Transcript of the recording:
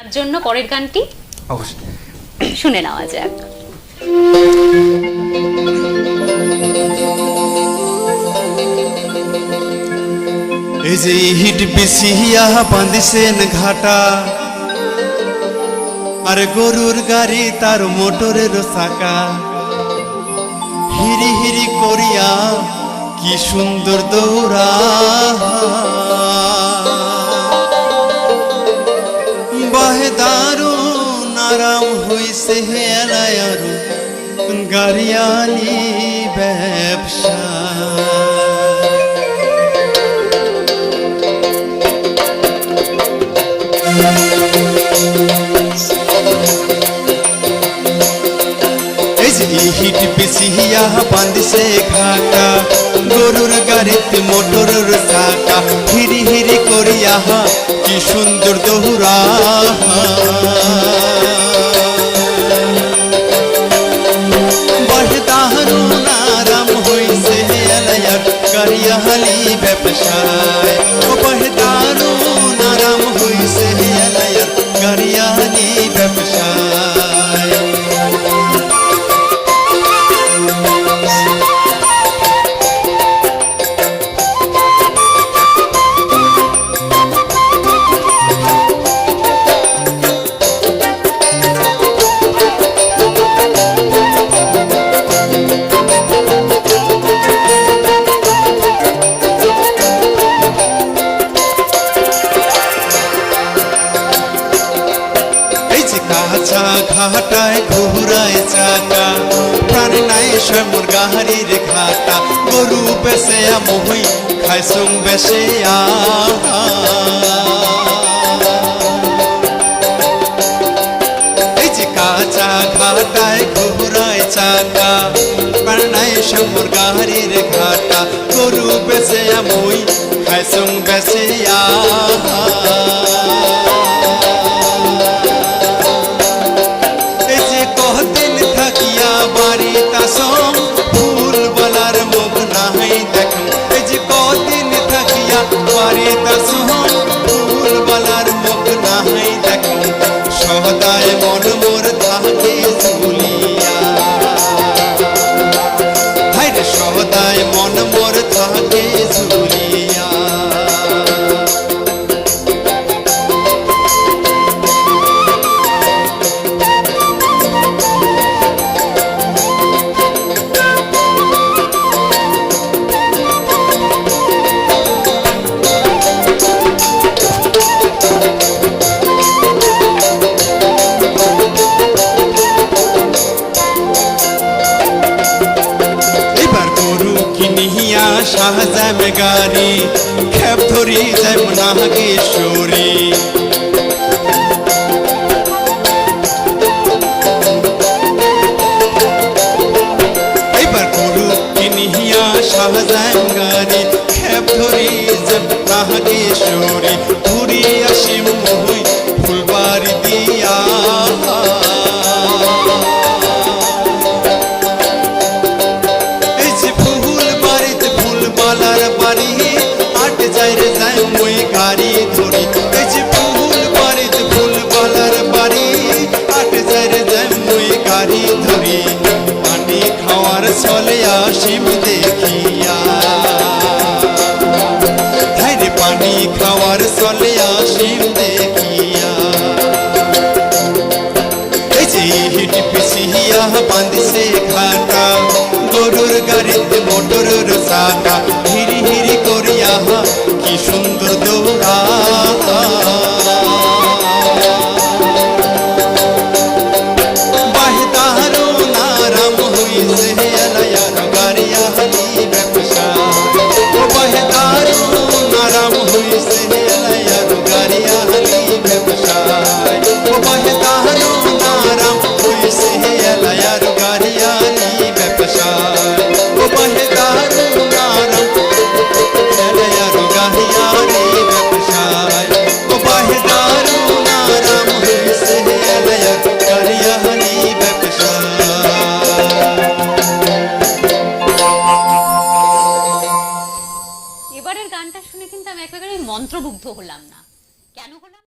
তার জন্য পরের গানটি অবশ্যই শুনে নেওয়া যাক। এই যে হিট বিছিয়া বাঁধিছেন ঘাটা, আর গরুর গাড়ি তার মোটরের চাকা, হিরি হিরি করিয়া কি সুন্দর দৌড়া, বাহে দারুণ আরাম হইছে হেলায় আরো গাড়িয়ালি ব্যবসা। এই যে হিট বিছিয়া বাঁধিছে ঘাটা, গরুর গাড়িতে মোটরের চাকা, হিরি হিরি করিয়া কি সুন্দর দৌড়া, বাহে দারুণ আরাম হইছে হেলায়ার গাড়িয়ালি ব্যবসায়, বাহে দারুণ আরাম হইছে হেলায়ার গাড়িয়ালি ব্যবসায়। কাঁচা ঘাটায় ঘুরায় চাকা, প্রাণ নাই শ্যামর গাহারির ঘাটা, গরু বেসে মহি খাইসুম বেসে এই যে কাঁচা ঘাটায় ঘুরায় চাকা, প্রাণ নাই শ্যামর গাহারির ঘাটা, গরু বেসে মহি খাইসুম বেসে ফুল বলার মুখ নাই দেখুন, এই যে কদিন থাকিয়া বাড়ি তাসম ফুল বলার মুখ নাই দেখুন, সদায় মন মোর থাকে ঝুলিয়া, হায়রে সদায় মন মোর থাকে ঝুলিয়া। শাহজাম গাড়ি খেপ ধরি যেমন নাগেশ্বরী,